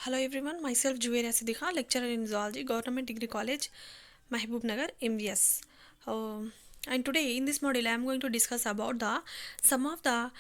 Hello everyone, myself Juveria Siddiqa, lecturer in zoology, Government Degree College, Mahbub Nagar, MVS. And today in this module I am going to discuss about the some of the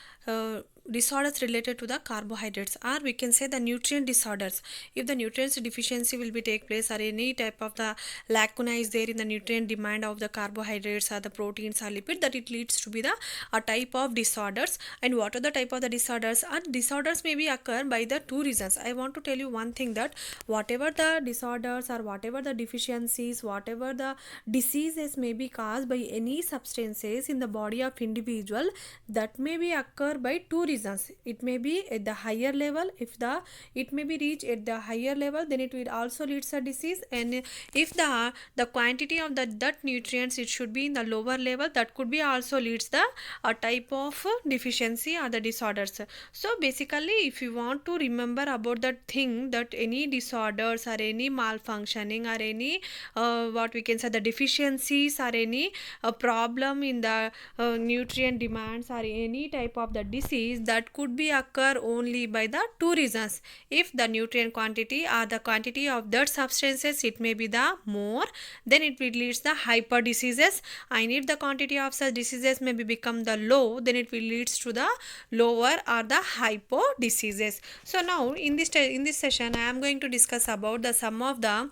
disorders related to the carbohydrates, or we can say the nutrient disorders. If the nutrients deficiency will be take place, or any type of the lacuna is there in the nutrient demand of the carbohydrates or the proteins or lipid, that it leads to be the a type of disorders. And what are the type of the disorders? And disorders may be occur by the two reasons. I want to tell you one thing, that whatever the disorders or whatever the deficiencies, whatever the diseases may be caused by any substances in the body of individual, that may be occur by two reasons. It may be at the higher level. If the it may be reached at the higher level, then it will also leads a disease. And if the quantity of that nutrients, it should be in the lower level, that could be also leads the a type of deficiency or the disorders. So basically, if you want to remember about that thing, that any disorders or any malfunctioning or any what we can say the deficiencies or any problem in the nutrient demands or any type of the disease, that could be occur only by the two reasons. If the nutrient quantity or the quantity of that substances, it may be the more, then it will leads the hyper diseases. And if the quantity of such diseases may be become the low, then it will leads to the lower or the hypo diseases. So now in this session I am going to discuss about the some of the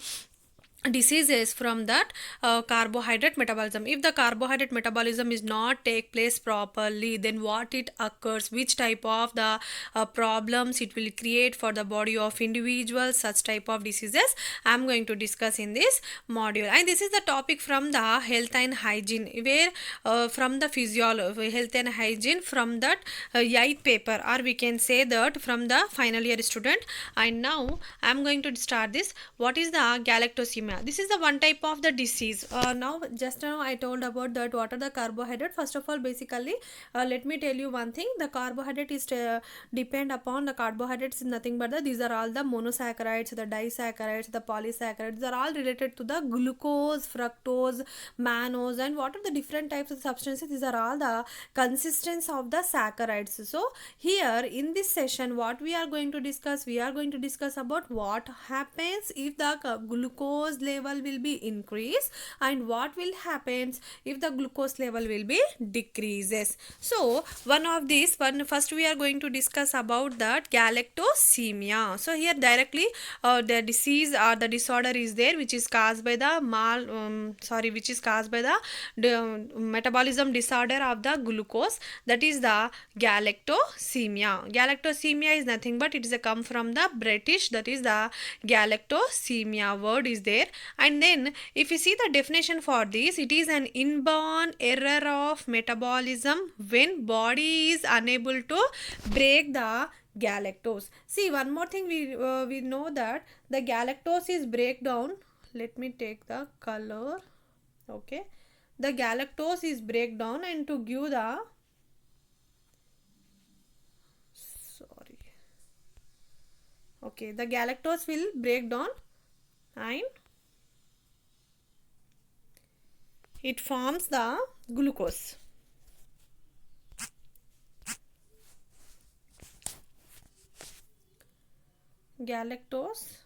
diseases from that carbohydrate metabolism. If the carbohydrate metabolism is not take place properly, then what it occurs, which type of the problems it will create for the body of individuals, such type of diseases I am going to discuss in this module. And this is the topic from the health and hygiene, where from the physiology health and hygiene, from that 8th paper, or we can say that from the final year student. And now I am going to start this. What is the galactosemia? This is the one type of the disease. Now just now I told about that what are the carbohydrate. First of all, basically let me tell you one thing. The carbohydrate is depend upon the carbohydrates is nothing but these are all the monosaccharides, the disaccharides, the polysaccharides. These are all related to the glucose, fructose, mannose, and what are the different types of substances. These are all the consistence of the saccharides. So here in this session, what we are going to discuss, we are going to discuss about what happens if the glucose level will be increased, and what will happens if the glucose level will be decreases. So first we are going to discuss about that galactosemia. So here directly the disease or the disorder is there, which is caused by the which is caused by the metabolism disorder of the glucose, that is the galactosemia. Galactosemia is nothing but it is a come from the British, that is the galactosemia word is there. And then if you see the definition for this, it is an inborn error of metabolism when body is unable to break the galactose. See, one more thing, we know that the galactose is breakdown. Let me take the color. Okay, the galactose is breakdown, and to give the okay, the galactose will break down and it forms the glucose. Galactose,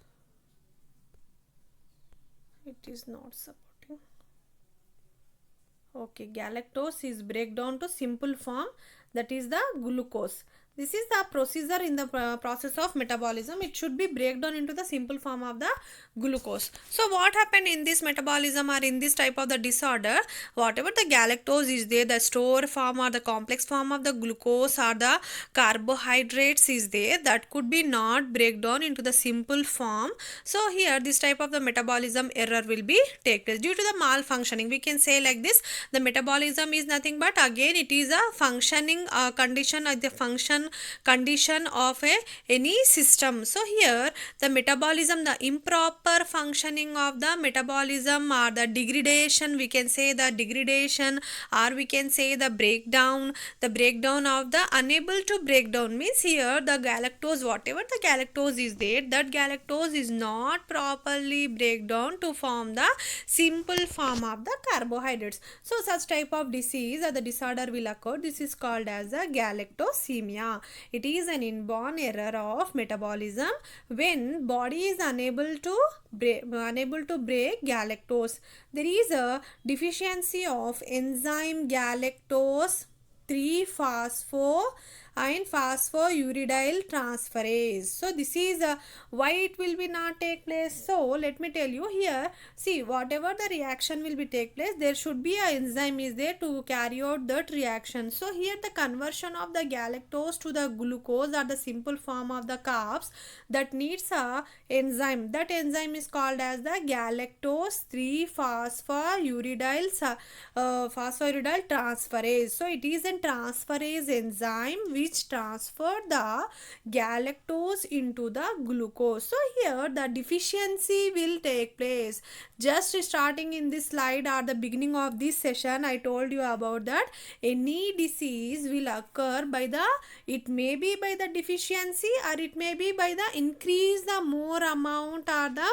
it is not supporting. Okay, galactose is breakdown to simple form, that is the glucose. This is the procedure in the process of metabolism. It should be breakdown into the simple form of the glucose. So what happened in this metabolism or in this type of the disorder, whatever the galactose is there, the store form or the complex form of the glucose or the carbohydrates is there, that could be not breakdown into the simple form. So here this type of the metabolism error will be take place due to the malfunctioning. We can say like this, the metabolism is nothing but again it is a functioning condition or the function condition of any system. So here the metabolism, the improper functioning of the metabolism or the degradation, we can say the degradation, or we can say the breakdown of the unable to break down, means here the galactose, whatever the galactose is there, that galactose is not properly break down to form the simple form of the carbohydrates. So such type of disease or the disorder will occur. This is called as a galactosemia. It is an inborn error of metabolism when body is unable to break galactose. There is a deficiency of enzyme galactose 3-phospho and phosphourydyl transferase. So this is why it will be not take place. So let me tell you here, see, whatever the reaction will be take place, there should be a enzyme is there to carry out that reaction. So here the conversion of the galactose to the glucose or the simple form of the carbs, that needs a enzyme. That enzyme is called as the galactose 3-phosphorydyl transferase. So it is a transferase enzyme which transfer the galactose into the glucose. So here the deficiency will take place. Just starting in this slide or the beginning of this session, I told you about that any disease will occur by the, it may be by the deficiency or it may be by the increase the more amount or the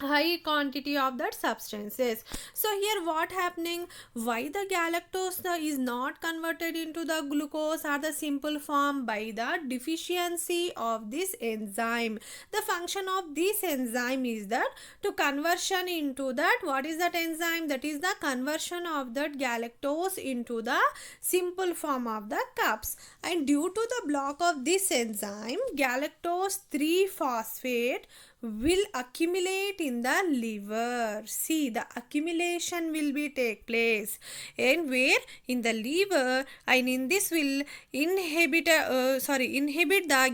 high quantity of that substances. So here what happening, why the galactose is not converted into the glucose or the simple form? By the deficiency of this enzyme. The function of this enzyme is that to conversion into that, what is that enzyme? That is the conversion of that galactose into the simple form of the carbs. And due to the block of this enzyme, galactose 3-phosphate will accumulate in the liver. See, the accumulation will be take place, and where in the liver, and in this will inhibit the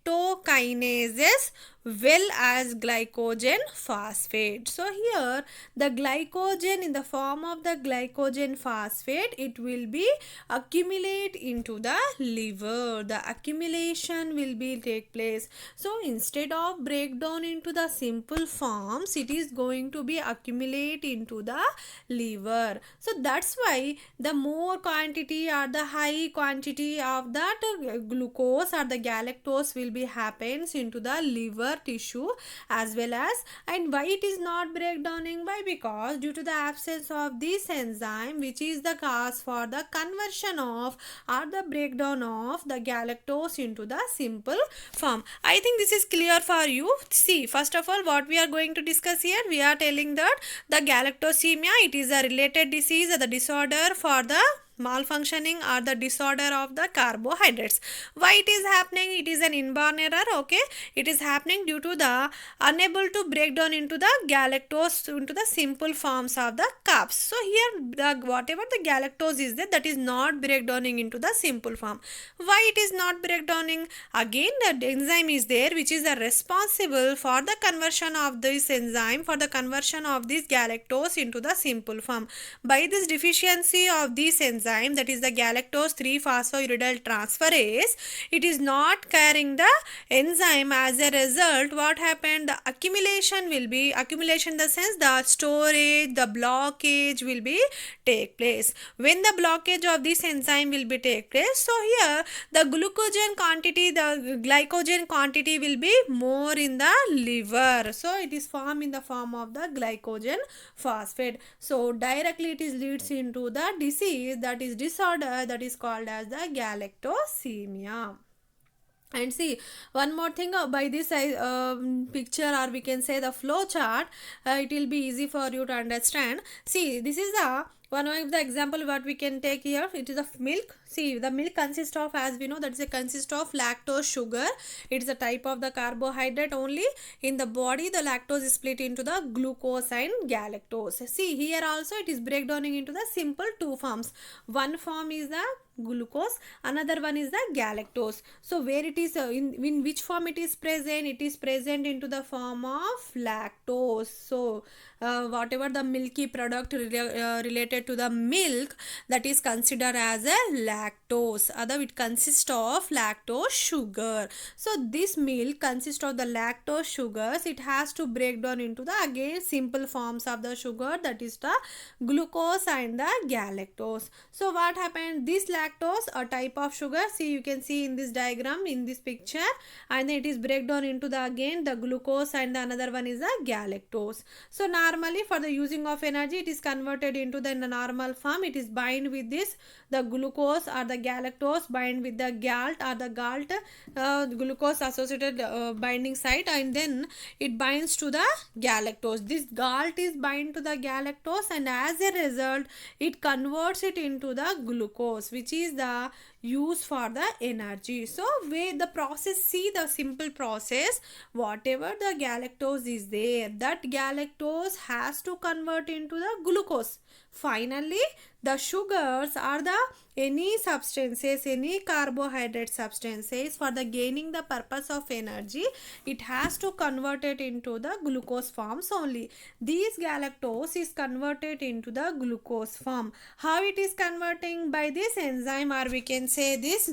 galactokinases well as glycogen phosphate. So here the glycogen in the form of the glycogen phosphate, it will be accumulate into the liver. The accumulation will be take place. So instead of breakdown into the simple forms, it is going to be accumulate into the liver. So that's why the more quantity or the high quantity of that glucose or the galactose will be happens into the liver tissue as well as. And why it is not breakdowning? By because due to the absence of this enzyme, which is the cause for the conversion of or the breakdown of the galactose into the simple form. I think this is clear for you. See, first of all, what we are going to discuss here, we are telling that the galactosemia, it is a related disease or the disorder for the malfunctioning or the disorder of the carbohydrates. Why it is happening? It is an inborn error. Okay, it is happening due to the unable to break down into the galactose into the simple forms of the carbs. So here the whatever the galactose is there, that is not breakdowning into the simple form. Why it is not breakdowning? Again, the enzyme is there which is responsible for the conversion of this enzyme, for the conversion of this galactose into the simple form. By this deficiency of this enzyme, that is the galactose 3-phosphorydyl transferase, it is not carrying the enzyme. As a result, what happened? The accumulation will be, accumulation in the sense the storage, the blockage will be take place. When the blockage of this enzyme will be take place, so here the glucogen quantity, the glycogen quantity will be more in the liver. So it is formed in the form of the glycogen phosphate. So directly it is leads into the disease, that is disorder, that is called as the galactosemia. And see, one more thing, by this picture, or we can say the flow chart, it will be easy for you to understand. See, this is the one of the example what we can take here. It is of milk. See, the milk consists of, as we know, that is a consist of lactose, sugar. It is a type of the carbohydrate only. In the body, the lactose is split into the glucose and galactose. See, here also it is breakdowning into the simple two forms. One form is the glucose, another one is the galactose. So where it is in which form it is present? It is present into the form of lactose. So whatever the milky product related to the milk, that is considered as a lactose. Other, it consists of lactose sugar. So this milk consists of the lactose sugars. It has to break down into the again simple forms of the sugar, that is the glucose and the galactose. So what happened? This lactose? A type of sugar. See, you can see in this diagram, in this picture, and then it is break down into the again the glucose, and the another one is the galactose. So normally for the using of energy, it is converted into the normal form. It is bind with this the glucose or the galactose bind with the galt or the galt glucose associated binding site, and then it binds to the galactose. This galt is bind to the galactose, and as a result it converts it into the glucose, which is the use for the energy. So where the process, see the simple process, whatever the galactose is there, that galactose has to convert into the glucose. Finally the sugars are the any substances, any carbohydrate substances, for the gaining the purpose of energy, it has to convert it into the glucose forms only. This galactose is converted into the glucose form. How it is converting? By this enzyme, or we can say this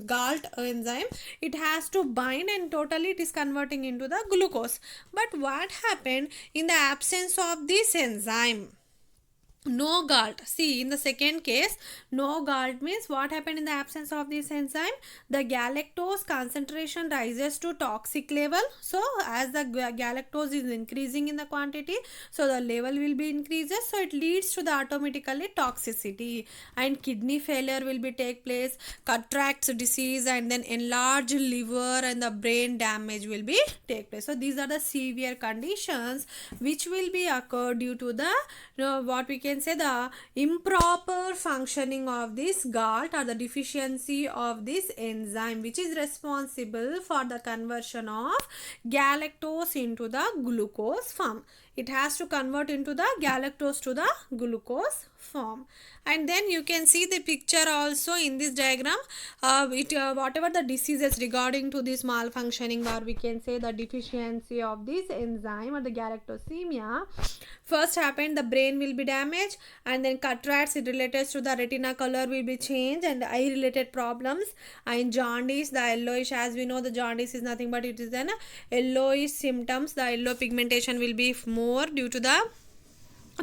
galt enzyme, it has to bind and totally it is converting into the glucose. But what happened in the absence of this enzyme? No galt. See, in the second case, no galt means what happened in the absence of this enzyme? The galactose concentration rises to toxic level. So as the galactose is increasing in the quantity, so the level will be increases, so it leads to the automatically toxicity, and kidney failure will be take place, cataracts disease, and then enlarged liver and the brain damage will be take place. So these are the severe conditions which will be occur due to the what we can say the improper functioning of this galt or the deficiency of this enzyme, which is responsible for the conversion of galactose into the glucose form. It has to convert into the galactose to the glucose form. And then you can see the picture also in this diagram. Whatever the diseases regarding to this malfunctioning, or we can say the deficiency of this enzyme or the galactosemia, first happened the brain will be damaged, and then cataracts related to the retina color will be changed, and eye related problems, and jaundice, the yellowish, as we know the jaundice is nothing but it is an yellowish symptoms. The yellow pigmentation will be more due to the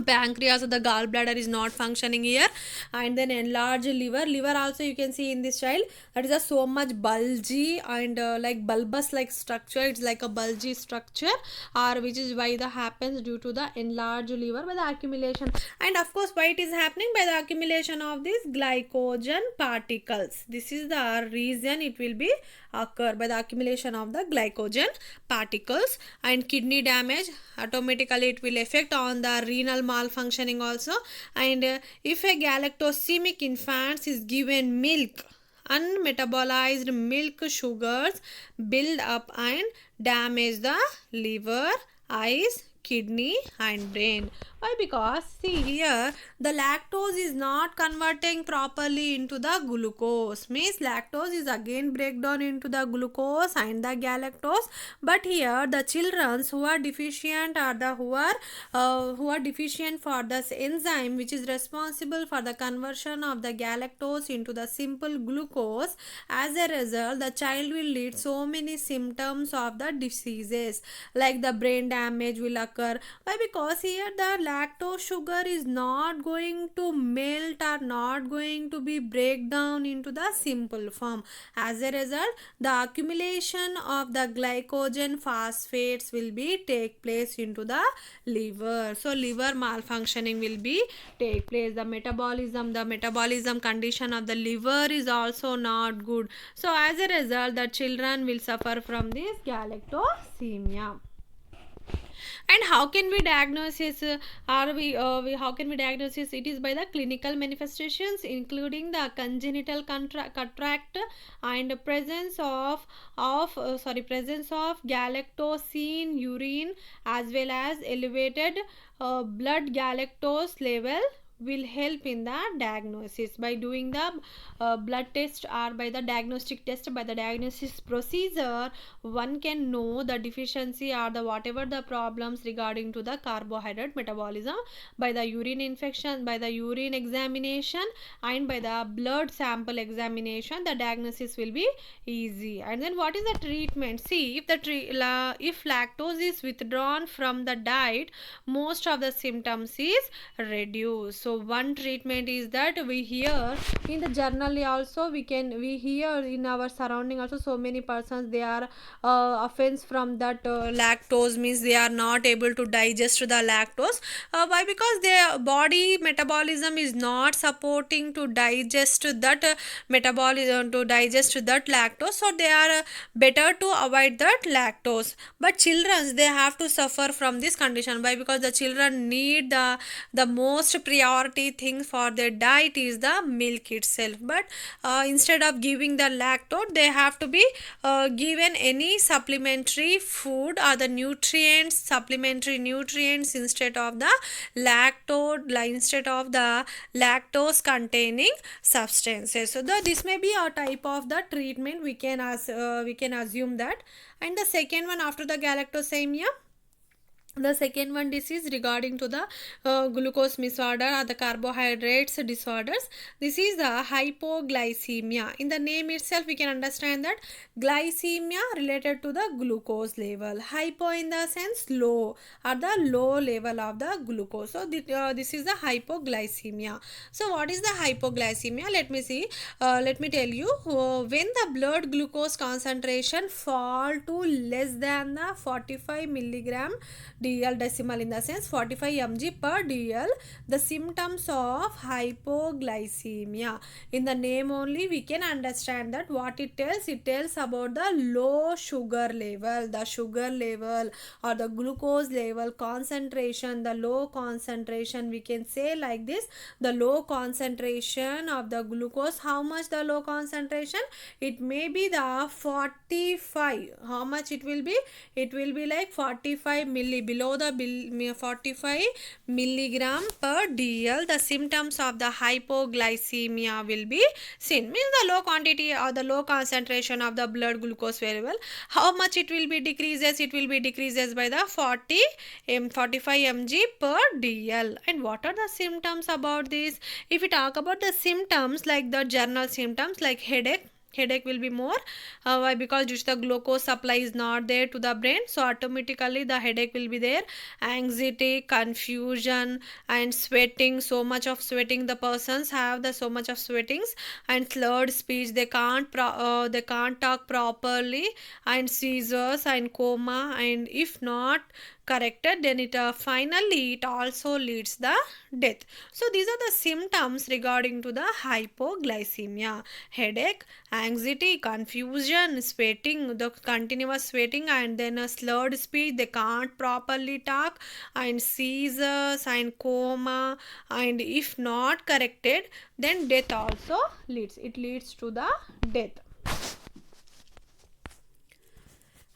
pancreas or the gallbladder is not functioning here, and then enlarged liver also you can see in this child, that is a so much bulgy and like bulbous like structure. It's like a bulgy structure, or which is why the happens due to the enlarged liver by the accumulation. And of course why it is happening? By the accumulation of these glycogen particles. This is the reason it will be occur, by the accumulation of the glycogen particles. And kidney damage, automatically it will affect on the renal malfunctioning also. And if a galactosemic infant is given milk, unmetabolized milk sugars build up and damage the liver, eyes, kidney and brain. Why? Because see here the lactose is not converting properly into the glucose, means lactose is again break down into the glucose and the galactose. But here the children who are deficient, or the who are deficient for this enzyme which is responsible for the conversion of the galactose into the simple glucose, as a result the child will lead so many symptoms of the diseases, like the brain damage will occur. Why? Because here the lactose sugar is not going to melt or not going to be break down into the simple form. As a result the accumulation of the glycogen phosphates will be take place into the liver. So liver malfunctioning will be take place. The metabolism condition of the liver is also not good. So as a result the children will suffer from this galactosemia. And how can we diagnose how can we diagnose it? It is by the clinical manifestations, including the congenital cataract and presence of galactose in urine, as well as elevated blood galactose level will help in the diagnosis. By doing the blood test or by the diagnostic test, by the diagnosis procedure, one can know the deficiency or the whatever the problems regarding to the carbohydrate metabolism. By the urine infection, by the urine examination and by the blood sample examination, the diagnosis will be easy. And then what is the treatment? See, if lactose is withdrawn from the diet, most of the symptoms is reduced. So one treatment is that we hear in the journal also, we hear in our surrounding also, so many persons they are offense from that lactose, means they are not able to digest the lactose. Why? Because their body metabolism is not supporting to digest that metabolism, to digest that lactose, so they are better to avoid that lactose. But children, they have to suffer from this condition. Why? Because the children need the most priority thing for their diet is the milk itself. But instead of giving the lactose, they have to be given any supplementary food or the nutrients, supplementary nutrients instead of the lactose containing substances. So this may be a type of the treatment we can assume that. And the second one after the galactosemia, the second one disease regarding to the glucose disorder or the carbohydrates disorders. This is the hypoglycemia. In the name itself we can understand that glycemia related to the glucose level. Hypo in the sense low, or the low level of the glucose. So this is the hypoglycemia. So what is the hypoglycemia? Let me see. Let me tell you. When the blood glucose concentration fall to less than the 45 milligram dl, decimal in the sense 45 mg per dl, the symptoms of hypoglycemia. In the name only we can understand that what it tells about the low sugar level, the sugar level or the glucose level concentration, the low concentration. We can say like this, the low concentration of the glucose. How much the low concentration? It may be the 45. How much it will be? It will be like 45 milli, below the 45 milligram per dl. The symptoms of the hypoglycemia will be seen, means the low quantity or the low concentration of the blood glucose level. How much it will be decreases? It will be decreases by the 45 mg per dl. And what are the symptoms about this? If we talk about the symptoms, like the general symptoms like headache will be more. Why? Because due to the glucose supply is not there to the brain, so automatically the headache will be there. Anxiety, confusion and sweating, so much of sweating, the persons have the so much of sweatings. And slurred speech, they can't talk properly. And seizures and coma, and if not corrected, then it finally it also leads the death. So these are the symptoms regarding to the hypoglycemia: headache, anxiety, confusion, sweating, the continuous sweating, and then a slurred speech, they can't properly talk, and seizures and coma, and if not corrected, then death also leads to the death.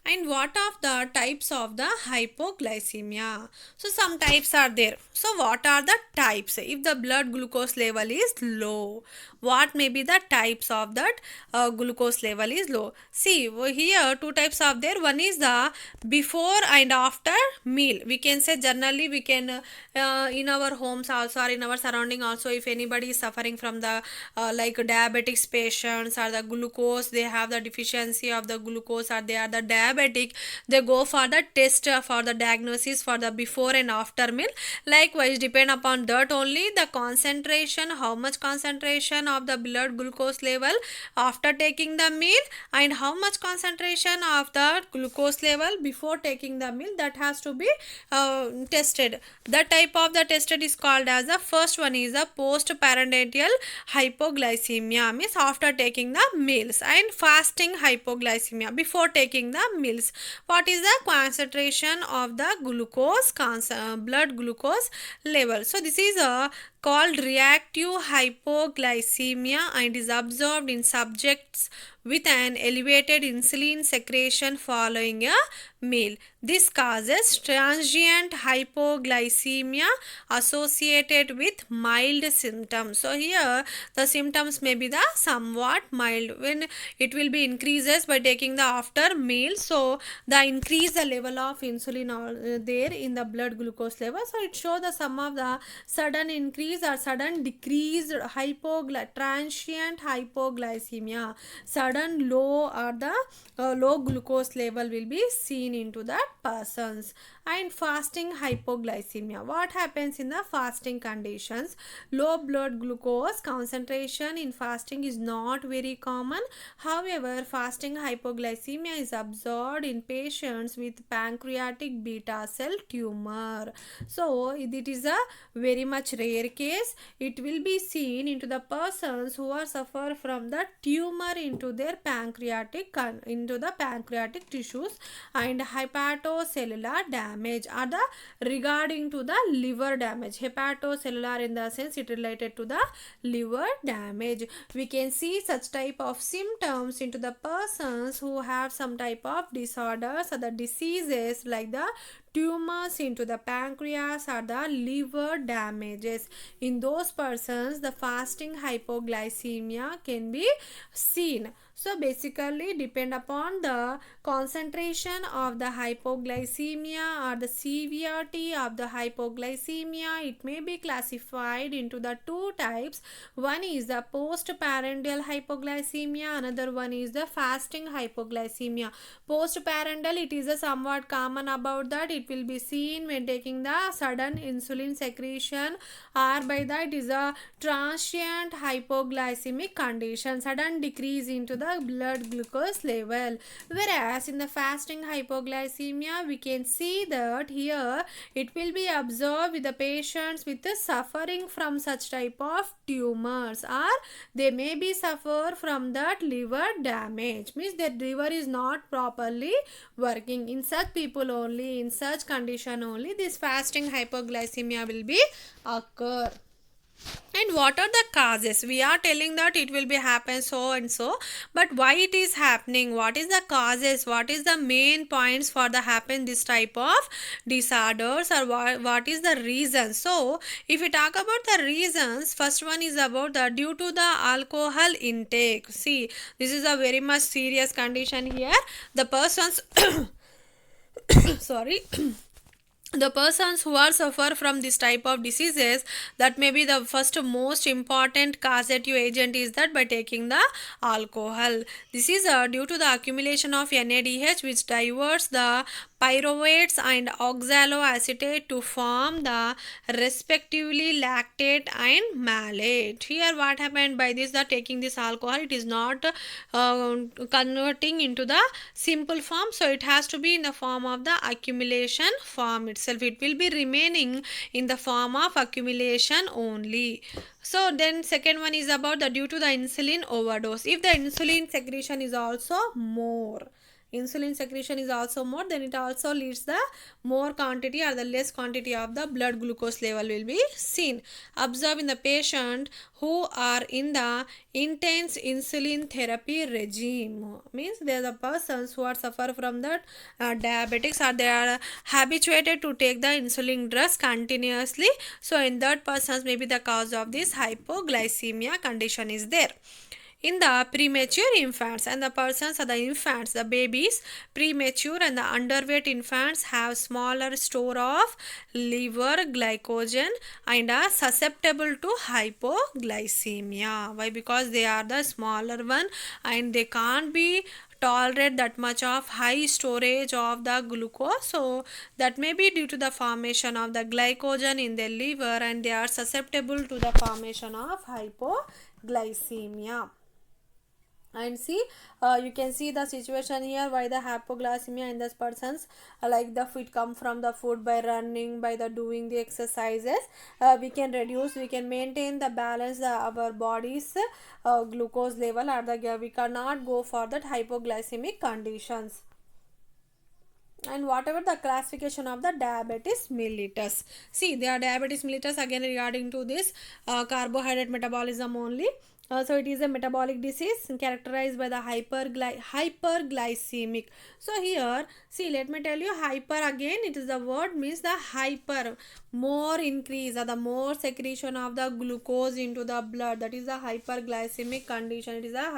And what of the types of the hypoglycemia? So some types are there. So what are the types? If the blood glucose level is low, what may be the types of that glucose level is low? See here, two types are there. One is the before and after meal. We can say generally we can in our homes also or in our surrounding also, if anybody is suffering from the like diabetics patients or the glucose, they have the deficiency of the glucose or they are the diabetic, they go for the test for the diagnosis for the before and after meal. Likewise, depend upon that only the concentration, how much concentration of the blood glucose level after taking the meal, and how much concentration of the glucose level before taking the meal, that has to be tested. The type of the tested is called as the first one is a postprandial hypoglycemia, means after taking the meals, and fasting hypoglycemia, before taking the meals. What is the concentration of the glucose blood glucose level? So this is a called reactive hypoglycemia and is observed in subjects with an elevated insulin secretion following a meal. This causes transient hypoglycemia associated with mild symptoms. So here the symptoms may be the somewhat mild, when it will be increases by taking the after meal. So the increase the level of insulin there in the blood glucose level. So it shows the some of the sudden increase increase or sudden decreased transient hypoglycemia. Sudden low or the low glucose level will be seen into that persons. And fasting hypoglycemia. What happens in the fasting conditions? Low blood glucose concentration in fasting is not very common. However, fasting hypoglycemia is observed in patients with pancreatic beta cell tumor. So it is a very much rare case. It will be seen into the persons who are suffer from the tumor into their pancreatic tissues, and hepatocellular damage or the regarding to the liver damage. Hepatocellular in the sense it related to the liver damage. We can see such type of symptoms into the persons who have some type of disorders or the diseases like the tumors into the pancreas or the liver damages. In those persons, the fasting hypoglycemia can be seen. So basically depend upon the concentration of the hypoglycemia or the severity of the hypoglycemia, it may be classified into the two types. One is the postprandial hypoglycemia, another one is the fasting hypoglycemia. Postprandial, it is a somewhat common about that. It will be seen when taking the sudden insulin secretion, or by that it is a transient hypoglycemic condition, sudden decrease into the blood glucose level. Whereas in the fasting hypoglycemia, we can see that here it will be observed with the patients with the suffering from such type of tumors, or they may be suffer from that liver damage, means their liver is not properly working. In such people only, in such condition only, this fasting hypoglycemia will be occur. And what are the causes? We are telling that it will be happen so and so, but why it is happening? What is the causes? What is the main points for the happen this type of disorders, or what is the reason? So if we talk about the reasons, first one is about the due to the alcohol intake. See, this is a very much serious condition here. The persons sorry the persons who are suffer from this type of diseases, that may be the first most important causative agent is that by taking the alcohol. This is due to the accumulation of NADH, which diverts the pyruvates and oxaloacetate to form the respectively lactate and malate. Here what happened by this, that taking this alcohol, it is not converting into the simple form, so it has to be in the form of the accumulation form itself. It will be remaining in the form of accumulation only. So then second one is about the due to the insulin overdose. If the insulin secretion is also more, then it also leads the more quantity or the less quantity of the blood glucose level will be seen. Observe in the patient who are in the intense insulin therapy regime, means they are the persons who are suffer from that diabetics, or they are habituated to take the insulin drugs continuously. So in that persons, maybe the cause of this hypoglycemia condition is there. In the premature infants, and the persons are the infants, the babies, premature and the underweight infants have smaller store of liver glycogen and are susceptible to hypoglycemia. Why? Because they are the smaller one and they can't be tolerate that much of high storage of the glucose, so that may be due to the formation of the glycogen in their liver, and they are susceptible to the formation of hypoglycemia. And see, you can see the situation here why the hypoglycemia in these persons, like the it come from the food, by running, by the doing the exercises, we can reduce, we can maintain the balance our body's glucose level, or the we cannot go for that hypoglycemic conditions. And whatever the classification of the diabetes mellitus, see, they are diabetes mellitus again regarding to this carbohydrate metabolism only. So it is a metabolic disease characterized by the hyperglycemic. So here, see, let me tell you, hyper again, it is the word means the hyper, more increase or the more secretion of the glucose into the blood, that is the hyperglycemic condition. It is a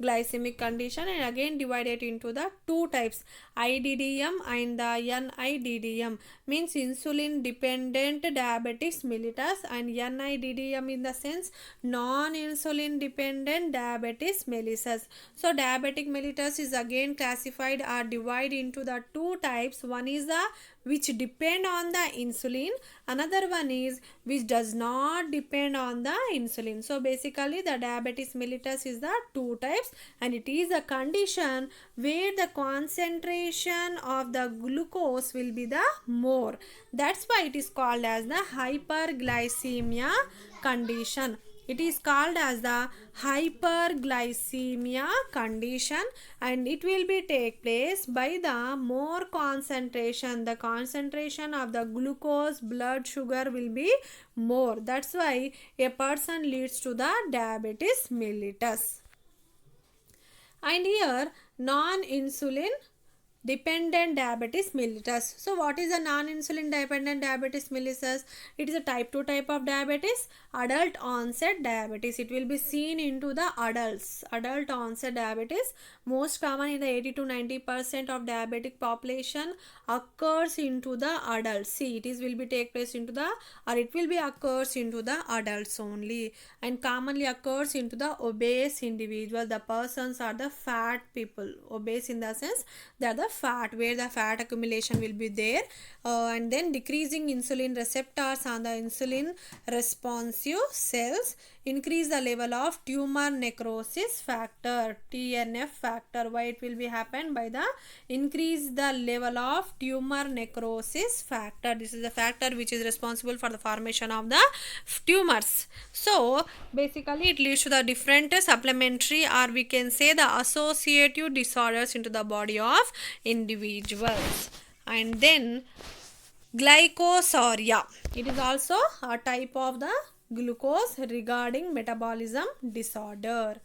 hyperglycemic condition, and again divided into the two types, IDDM and the NIDDM means insulin dependent diabetes mellitus, and NIDDM in the sense non insulin dependent diabetes mellitus. So diabetic mellitus is again classified or divided into the two types. One is the which depend on the insulin, another one is which does not depend on the insulin. So basically the diabetes mellitus is the two types, and it is a condition where the concentration of the glucose will be the more. That's why it is called as the hyperglycemia condition. It is called as the hyperglycemia condition, and it will be take place by the more concentration. The concentration of the glucose blood sugar will be more. That's why a person leads to the diabetes mellitus. And here non-insulin dependent diabetes mellitus. So what is a non-insulin dependent diabetes mellitus? It is a type 2 type of diabetes, adult onset diabetes. It will be seen into the adults. Adult onset diabetes, most common in the 80 to 90% of diabetic population, occurs into the adults. See, it will be take place into the, or it will be occurs into the adults only, and commonly occurs into the obese individual. The persons are the fat people. Obese in the sense they are the fat, where the fat accumulation will be there, and then decreasing insulin receptors on the insulin responsive cells, increase the level of tumor necrosis factor, TNF factor. Why it will be happen? By the increase the level of tumor necrosis factor. This is the factor which is responsible for the formation of the tumors. So basically it leads to the different supplementary, or we can say the associative disorders into the body of individuals. And then glycosuria, it is also a type of the glucose regarding metabolism disorder.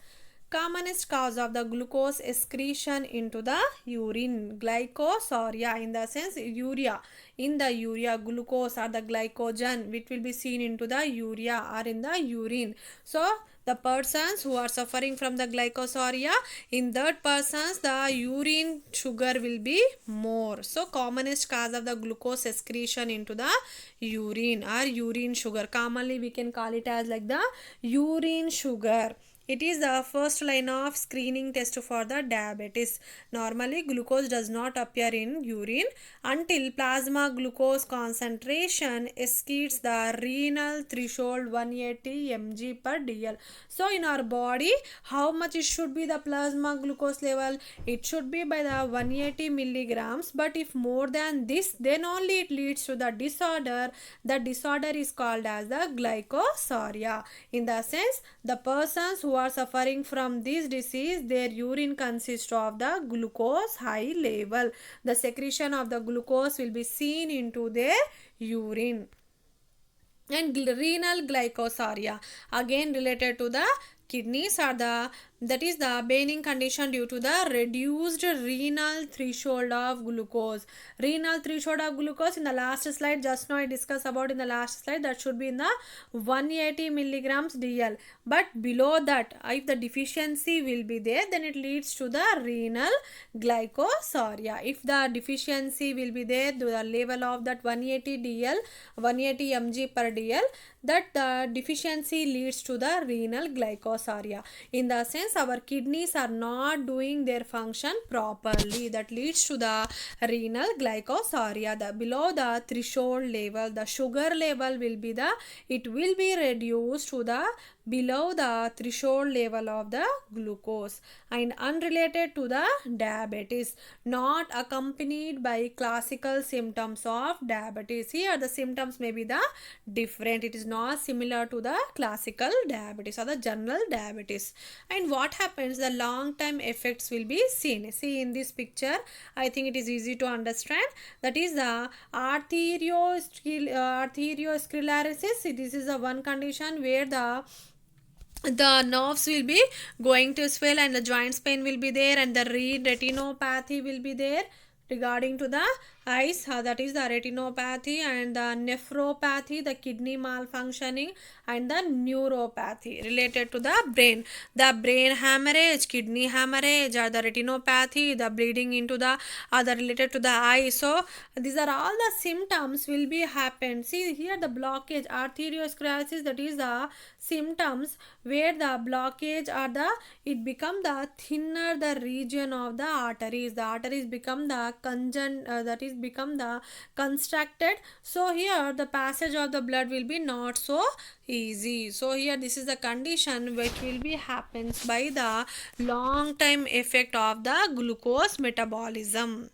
Commonest cause of the glucose excretion into the urine, glycosuria in the sense urea. In the urea, glucose or the glycogen which will be seen into the urea or in the urine. So the persons who are suffering from the glycosuria, in that persons the urine sugar will be more. So commonest cause of the glucose excretion into the urine or urine sugar, commonly we can call it as like the urine sugar. It is the first line of screening test for the diabetes. Normally glucose does not appear in urine until plasma glucose concentration exceeds the renal threshold 180 mg per dl. So in our body, how much it should be the plasma glucose level? It should be by the 180 milligrams, but if more than this, then only it leads to the disorder. The disorder is called as the glycosuria. In the sense, the persons who are suffering from this disease, their urine consists of the glucose high level. The secretion of the glucose will be seen into their urine. And renal glycosuria, again related to the kidneys, are the, that is the benign condition due to the reduced renal threshold of glucose. Renal threshold of glucose in the last slide, just now I discussed about in the last slide, that should be in the 180 milligrams dl. But below that, if the deficiency will be there, then it leads to the renal glycosuria. If the deficiency will be there to the level of that 180 dl, 180 mg per dl, that deficiency leads to the renal glycosuria. In the sense, our kidneys are not doing their function properly, that leads to the renal glycosuria. The below the threshold level, the sugar level will be the, it will be reduced to the below the threshold level of the glucose, and unrelated to the diabetes, not accompanied by classical symptoms of diabetes. Here the symptoms may be the different, it is not similar to the classical diabetes or the general diabetes. And what happens, the long term effects will be seen. See in this picture, I think it is easy to understand. That is the arteriosclerosis. This is the one condition where the nerves will be going to swell and the joints pain will be there, and the retinopathy will be there regarding to the eyes, that is the retinopathy, and the nephropathy, the kidney malfunctioning, and the neuropathy related to the brain hemorrhage, kidney hemorrhage, or the retinopathy, the bleeding into the other related to the eye. So these are all the symptoms will be happen. See here the blockage, arteriosclerosis, that is the symptoms where the blockage or the it become the thinner the region of the arteries become the that is become the constructed. So here the passage of the blood will be not so easy. So here this is the condition which will be happens by the long time effect of the glucose metabolism.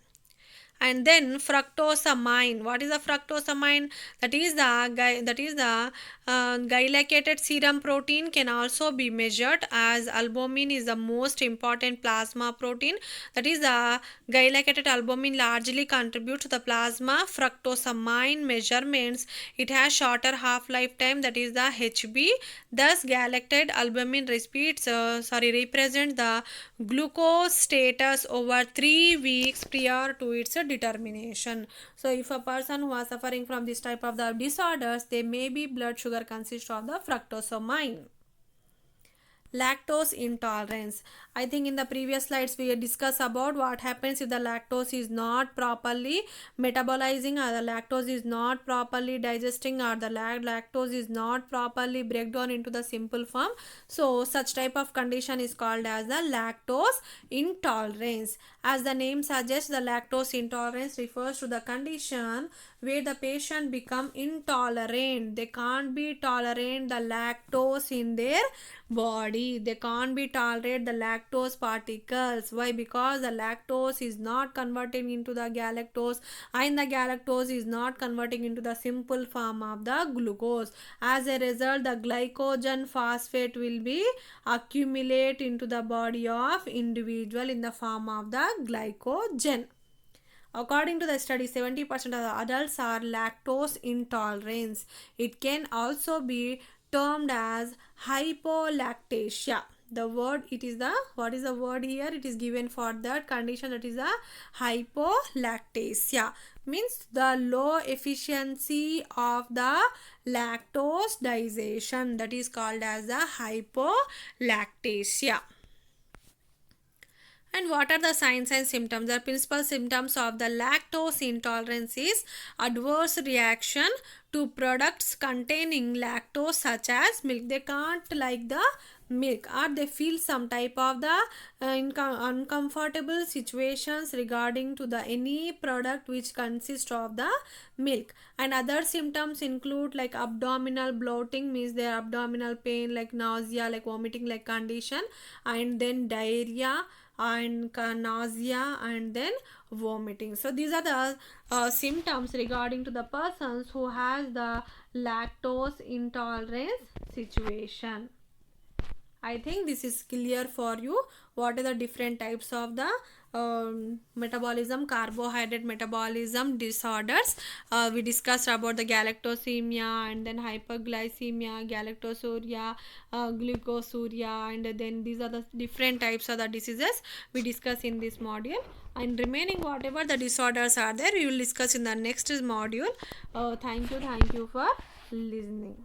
And then fructosamine, what is the fructosamine? That is the glycated serum protein can also be measured, as albumin is the most important plasma protein. That is the glycated albumin largely contributes to the plasma fructosamine measurements. It has shorter half life time, that is the HB. Thus galactate albumin represents the glucose status over 3 weeks prior to its determination. So if a person who is suffering from this type of the disorders, they may be blood sugar consists of the fructosamine. Lactose intolerance. I think in the previous slides we discussed about what happens if the lactose is not properly metabolizing, or the lactose is not properly digesting, or the lactose is not properly break down into the simple form. So such type of condition is called as the lactose intolerance. As the name suggests, the lactose intolerance refers to the condition where the patient become intolerant. They can't be tolerant the lactose in their body. They can't be tolerate the lactose particles. Why? Because the lactose is not converting into the galactose, and the galactose is not converting into the simple form of the glucose. As a result, the glycogen phosphate will be accumulate into the body of individual in the form of the glycogen. According to the study, 70% of the adults are lactose intolerant. It can also be termed as hypolactasia. The word, it is the, what is the word here? It is given for that condition, that is the hypolactasia. Means the low efficiency of the lactose digestion, that is called as the hypolactasia. And what are the signs and symptoms? The principal symptoms of the lactose intolerance is adverse reaction to products containing lactose such as milk. They can't like the milk, or they feel some type of the uncomfortable situations regarding to the any product which consists of the milk. And other symptoms include like abdominal bloating, means their abdominal pain, like nausea, like vomiting like condition, and then diarrhea, and nausea, and then vomiting. So these are the symptoms regarding to the persons who has the lactose intolerance situation. I think this is clear for you. What are the different types of the metabolism, carbohydrate metabolism disorders? We discussed about the galactosemia, and then hyperglycemia, galactosuria, glucosuria, and then these are the different types of the diseases we discuss in this module. And remaining whatever the disorders are there, we will discuss in the next module. Thank you for listening.